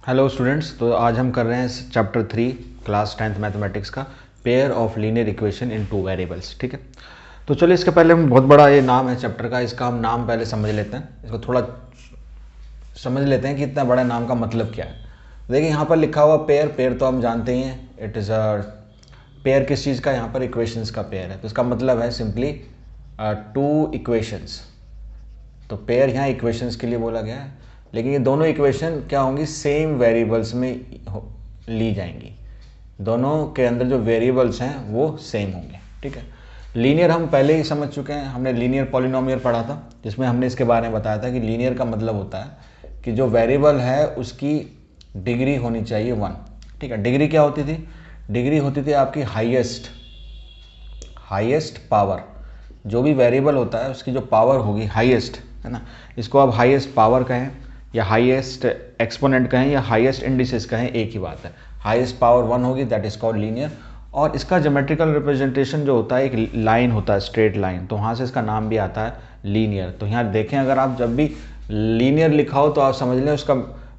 Hello students, तो आज हम कर रहे हैं चैप्टर 3 क्लास 10th मैथमेटिक्स का pair of linear equation in two variables. ठीक है, तो चलिए इसके पहले हम बहुत बड़ा ये नाम है चैप्टर का, इसका हम नाम पहले समझ लेते हैं, इसको थोड़ा समझ लेते हैं कि इतना बड़ा नाम का मतलब क्या है। देखिए यहाँ पर लिखा हुआ पेयर, पेयर तो हम जानते ही हैं, इट इज़ अ पेयर किस चीज़ का, यहाँ पर इक्वेशंस का पेयर है। तो इसका मतलब है सिंपली टू इक्वेशंस। तो पेयर यहाँ इक्वेशंस के लिए बोला गया है, लेकिन ये दोनों इक्वेशन क्या होंगी, सेम वेरिएबल्स में ली जाएंगी। दोनों के अंदर जो वेरिएबल्स हैं वो सेम होंगे। ठीक है, लीनियर हम पहले ही समझ चुके हैं, हमने लीनियर पॉलिनोमियल पढ़ा था जिसमें हमने इसके बारे में बताया था कि लीनियर का मतलब होता है कि जो वेरिएबल है उसकी डिग्री होनी चाहिए 1। ठीक है, डिग्री क्या होती थी? डिग्री होती थी आपकी हाईएस्ट पावर। जो भी वेरिएबल होता है उसकी जो पावर होगी हाईएस्ट, है ना, इसको आप हाईएस्ट पावर कहें या हाईएस्ट एक्सपोनेंट कहें या हाईएस्ट इंडिसेस कहें, एक ही बात है। हाईएस्ट पावर 1 होगी, दैट इज कॉल्ड लीनियर। और इसका ज्योमेट्रिकल रिप्रेजेंटेशन जो होता है एक लाइन होता है, स्ट्रेट लाइन, तो वहाँ से इसका नाम भी आता है लीनियर। तो यहाँ देखें, अगर आप जब भी लीनियर लिखा हो तो आप समझ लें उसका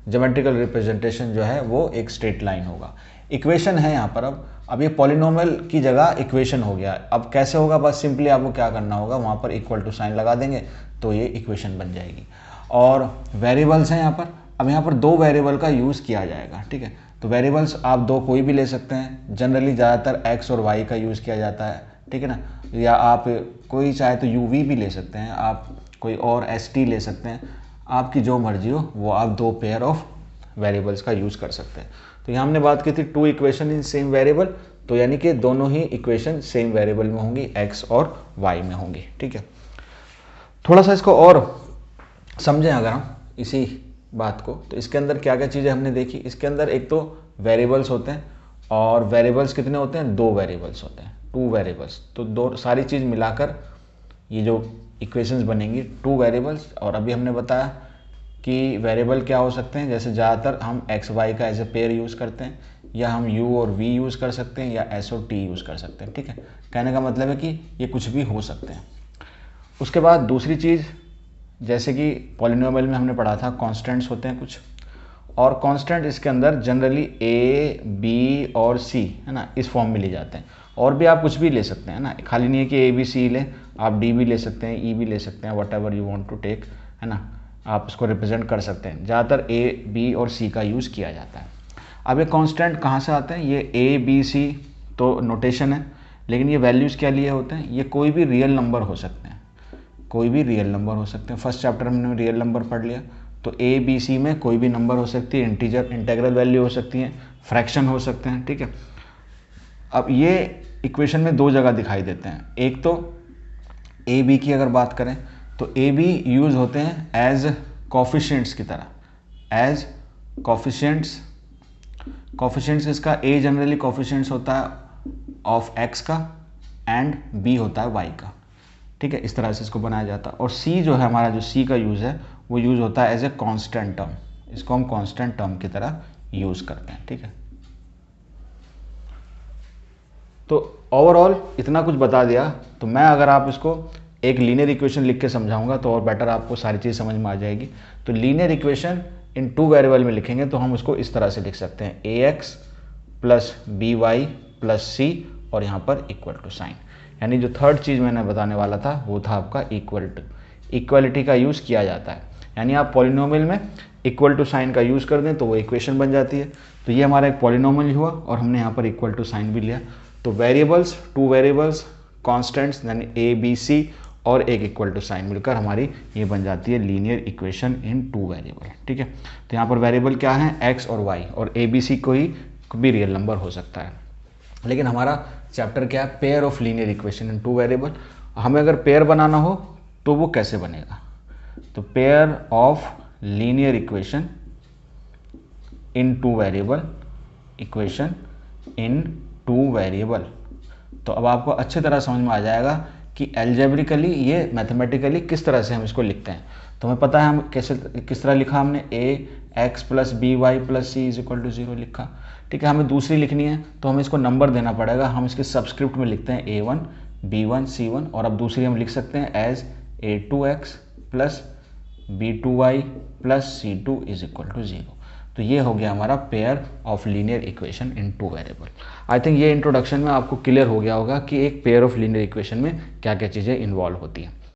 ज्योमेट्रिकल रिप्रेजेंटेशन जो है वो एक स्ट्रेट लाइन होगा। इक्वेशन है यहाँ पर, अब ये पॉलिनोमियल की जगह इक्वेशन हो गया। अब कैसे होगा? बस सिंपली आपको क्या करना होगा, वहाँ पर इक्वल टू साइन लगा देंगे तो ये इक्वेशन बन जाएगी। और वेरिएबल्स हैं यहाँ पर, अब यहाँ पर दो वेरिएबल का यूज़ किया जाएगा। ठीक है, तो वेरिएबल्स आप दो कोई भी ले सकते हैं, जनरली ज़्यादातर एक्स और वाई का यूज़ किया जाता है। ठीक है ना, या आप कोई चाहे तो यू वी भी ले सकते हैं, आप कोई और एस टी ले सकते हैं, आपकी जो मर्जी हो वो आप दो पेयर ऑफ वेरिएबल्स का यूज़ कर सकते हैं। तो यहाँ हमने बात की थी two equation in same variable, तो यानी कि दोनों ही इक्वेशन सेम वेरिएबल में होंगी, एक्स और वाई में होंगी। ठीक है, थोड़ा सा इसको और समझें अगर हम इसी बात को, तो इसके अंदर क्या क्या चीज़ें हमने देखी। इसके अंदर एक तो वेरिएबल्स होते हैं, और वेरिएबल्स कितने होते हैं? दो वेरिएबल्स होते हैं, टू वेरिएबल्स। तो दो सारी चीज़ मिलाकर ये जो इक्वेशंस बनेंगी टू वेरिएबल्स। और अभी हमने बताया कि वेरिएबल क्या हो सकते हैं, जैसे ज़्यादातर हम एक्स वाई का एज ए पेयर यूज़ करते हैं, या हम यू और वी यूज़ कर सकते हैं, या एस और टी यूज़ कर सकते हैं। ठीक है, कहने का मतलब है कि ये कुछ भी हो सकते हैं। उसके बाद दूसरी चीज़, जैसे कि पॉलिनोमियल में हमने पढ़ा था कांस्टेंट्स होते हैं कुछ, और कांस्टेंट इसके अंदर जनरली ए बी और सी, है ना, इस फॉर्म में ले जाते हैं। और भी आप कुछ भी ले सकते हैं ना, खाली नहीं है कि ए बी सी लें, आप डी भी ले सकते हैं, ई भी ले सकते हैं, whatever you want to take, है ना, आप इसको रिप्रेजेंट कर सकते हैं। ज़्यादातर ए बी और सी का यूज़ किया जाता है। अब ये कांस्टेंट कहाँ से आते हैं? ये ए बी सी तो नोटेशन है, लेकिन ये वैल्यूज़ क्या लिए होते हैं? ये कोई भी रियल नंबर हो सकते हैं, कोई भी रियल नंबर हो सकते हैं। फर्स्ट चैप्टर में हमने रियल नंबर पढ़ लिया, तो ए बी सी में कोई भी नंबर हो सकती है, इंटीजर इंटेग्रल वैल्यू हो सकती है, फ्रैक्शन हो सकते हैं। ठीक है, अब ये इक्वेशन में दो जगह दिखाई देते हैं। एक तो ए बी की अगर बात करें तो ए बी यूज़ होते हैं एज कोफिशिएंट्स की तरह, एज कोफिशिएंट्स। कोफिशिएंट्स इसका ए जनरली कोफिशिएंट्स होता है ऑफ एक्स का, एंड बी होता है वाई का। ठीक है, इस तरह से इसको बनाया जाता है। और सी जो है हमारा, जो सी का यूज़ है वो यूज़ होता है एज ए कांस्टेंट टर्म, इसको हम कांस्टेंट टर्म की तरह यूज़ करते हैं। ठीक है, तो ओवरऑल इतना कुछ बता दिया। तो मैं अगर आप इसको एक लीनियर इक्वेशन लिख के समझाऊंगा तो और बेटर आपको सारी चीज़ समझ में आ जाएगी। तो linear equation in two variable में लिखेंगे तो हम उसको इस तरह से लिख सकते हैं, A X plus B Y plus C, और यहाँ पर इक्वल टू साइन। यानी जो थर्ड चीज़ मैंने बताने वाला था वो था आपका इक्वल टू। इक्वलिटी का यूज़ किया जाता है, यानी आप पॉलिनोमियल में इक्वल टू साइन का यूज़ कर दें तो वो इक्वेशन बन जाती है। तो ये हमारा एक पॉलिनोमियल हुआ और हमने यहाँ पर इक्वल टू साइन भी लिया। तो वेरिएबल्स, टू वेरिएबल्स, कॉन्स्टेंट्स यानी ए बी सी और एक इक्वल टू साइन मिलकर हमारी ये बन जाती है linear equation in two variable. ठीक है, तो यहाँ पर वेरिएबल क्या है? एक्स और वाई, और ए बी सी कोई भी रियल नंबर हो सकता है। लेकिन हमारा चैप्टर क्या है? Pair of linear equation in two variable. हमें अगर पेयर बनाना हो तो वो कैसे बनेगा? तो pair of linear equation in two variable, equation in two variable. तो अब आपको अच्छी तरह समझ में आ जाएगा कि एल्जेब्रिकली ये मैथमेटिकली किस तरह से हम इसको लिखते हैं। तो हमें पता है हम कैसे, किस तरह लिखा हमने, A X plus B Y plus C is equal to 0 लिखा। ठीक है, हमें दूसरी लिखनी है तो हमें इसको नंबर देना पड़ेगा। हम इसके सबस्क्रिप्ट में लिखते हैं A1 B1 C1, और अब दूसरी हम लिख सकते हैं as A2x plus b2y plus c2 is equal to 0। तो ये हो गया हमारा pair of linear equation in two variable. I think ये इंट्रोडक्शन में आपको क्लियर हो गया होगा कि एक पेयर ऑफ लीनियर इक्वेशन में क्या क्या चीज़ें इन्वॉल्व होती हैं।